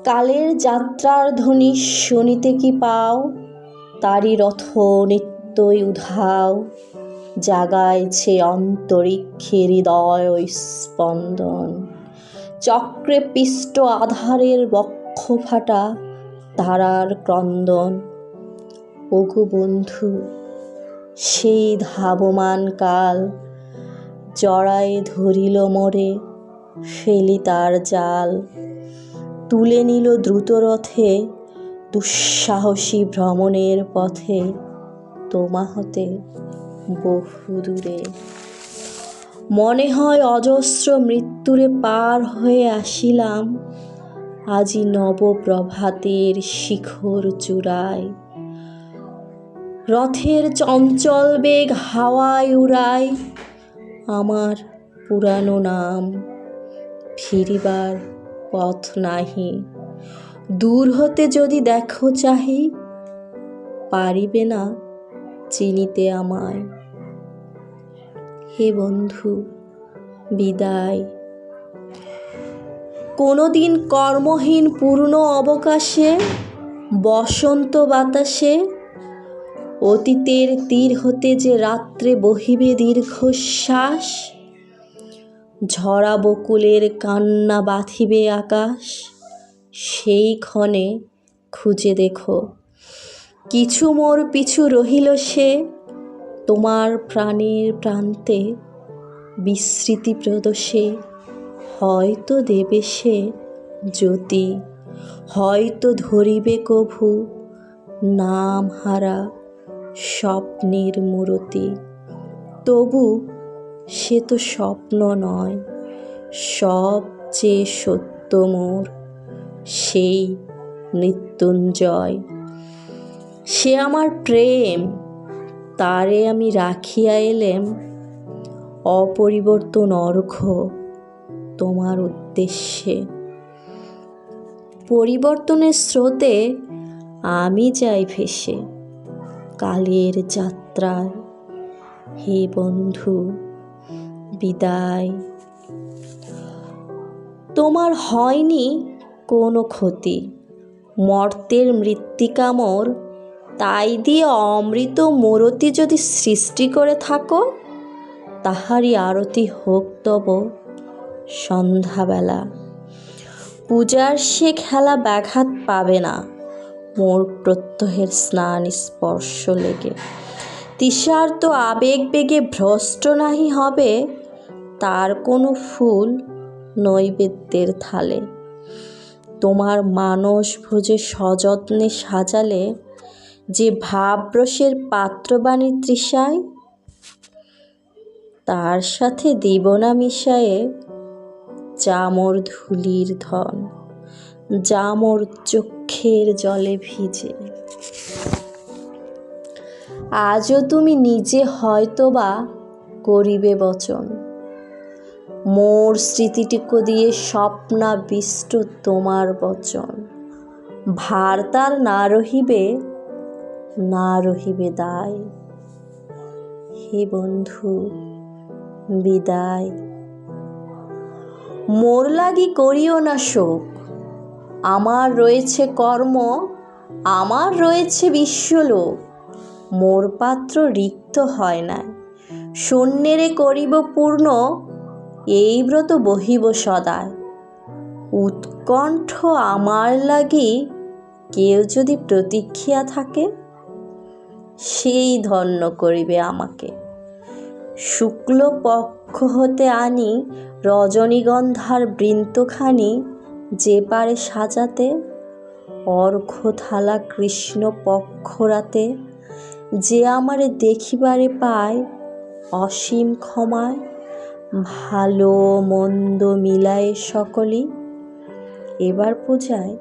কালের যাত্রার ধ্বনি শুনিতে কি পাও, তারি রথ নিত্যই উধাও, জাগাইছে অন্তরিক্ষে হৃদয় স্পন্দন। চক্রে পিষ্ট আধারের বক্ষ ফাটা তারার ক্রন্দন। ওগো বন্ধু, সেই ধাবমান কাল জড়ায় ধরিল মোরে, ফেলি তার জাল। তুলে নিল দ্রুত রথে দুঃসাহসী ভ্রমণের পথে, তোমা হতে বহু দূরে। মনে হয় অজস্র মৃত্যুরে পার হয়ে আসিলাম, আজি নব প্রভাতের শিখর চূড়ায়। রথের চঞ্চল বেগ হাওয়ায় উড়ায় আমার পুরানো নাম। ফিরিবার পথ নাহি, দূর হতে যদি দেখো চাহি, পারিবে না চিনিতে আমায়। হে বন্ধু, বিদায়। কোনোদিন কর্মহীন পূর্ণ অবকাশে, বসন্ত বাতাসে, অতীতের তীর হতে যে রাত্রে বহিবে দীর্ঘশ্বাস, ঝরা বকুলের কান্না বাঁধিবে আকাশ, সেই ক্ষণে খুঁজে দেখো কিছু মোর পিছু রহিল সে, তোমার প্রাণের প্রান্তে বিস্মৃতি প্রদোষে। হয়তো দেবে সে জ্যোতি, হয়তো ধরিবে কভু নাম হারা স্বপ্নের মূরতি। তবু সে তো স্বপ্ন নয়, সবচেয়ে সত্য মোর সেই মৃত্যুঞ্জয়। সে আমার প্রেম, তারে আমি রাখিয়া এলেম অপরিবর্তন অর্ঘ্য তোমার উদ্দেশ্যে। পরিবর্তনের স্রোতে আমি যাই ভেসে কালের যাত্রায়। হে বন্ধু, বিদায়। তোমার হয়নি কোনো ক্ষতি, মর্তের মৃত্তিকা মোর, তাই দিয়ে অমৃত মূরতি যদি সৃষ্টি করে থাকো, তাহারই আরতি হোক তব সন্ধ্যাবেলা। পূজার সে খেলা ব্যাঘাত পাবে না মোর প্রত্যহের স্নান স্পর্শ লেগে। তৃষার্ত আবেগ বেগে ভ্রষ্ট নাহি হবে তার কোনো ফুল নৈবেদ্যের থালে। তোমার মানস ভোজে সযত্নে সাজালে যে ভাবরসের পাত্রবাণী তৃষায়, তার সাথে দিব না মিশায়ে যা মোর ধুলির ধন, যা মোর চক্ষের জলে ভিজে। আজও তুমি নিজে হয়তোবা করিবে বচন, মোর স্মৃতিটুকু দিয়ে স্বপ্নাবিষ্ট তোমার বচন। ভার তার না রহিবে, না রহিবে দায়। হে বন্ধু, বিদায়। মোর লাগি করিও না শোক, আমার রয়েছে কর্ম, আমার রয়েছে বিশ্বলোক। মোর পাত্র রিক্ত হয় নাই, শূন্যেরে করিব পূর্ণ, এই ব্রত বহিব সদায়। উৎকণ্ঠ আমার লাগি কেউ যদি প্রতীক্ষিয়া থাকে, সেই ধন্য করিবে আমাকে। শুক্ল পক্ষ হতে আনি রজনীগন্ধার বৃন্তখানি, যে পারে সাজাতে অর্ঘ্য থালা কৃষ্ণ পক্ষ রাতে। যে আমারে দেখিবারে পায় অসীম ক্ষমায়, ভালো মন্দ মিলায়ে সকলি, এবার পূজায়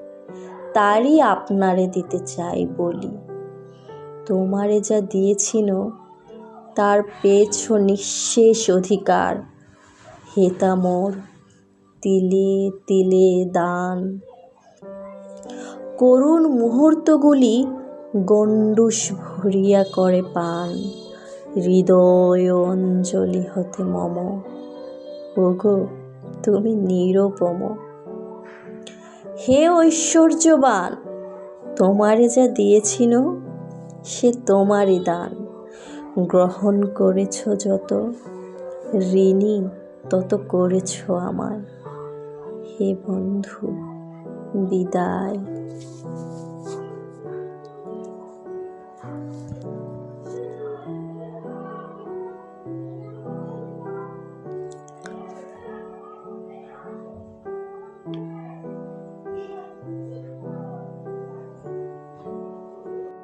তারই আপনারে দিতে চাই বলি। তোমারে যা দিয়েছিন তার পেয়েছ নিঃশেষ অধিকার, হেতা মোর তিলে তিলে দান। করুণ মুহূর্তগুলি গণ্ডূষ ভরিয়া করে পান, হৃদয় অঞ্জলি হতে মম। ওগো তুমি নিরুপম, হে ঐশ্বর্যবান, তোমারে যা দিয়েছিল সে তোমারই দান। গ্রহণ করেছ যত, ঋণী তত করেছ আমায়। হে বন্ধু, বিদায়।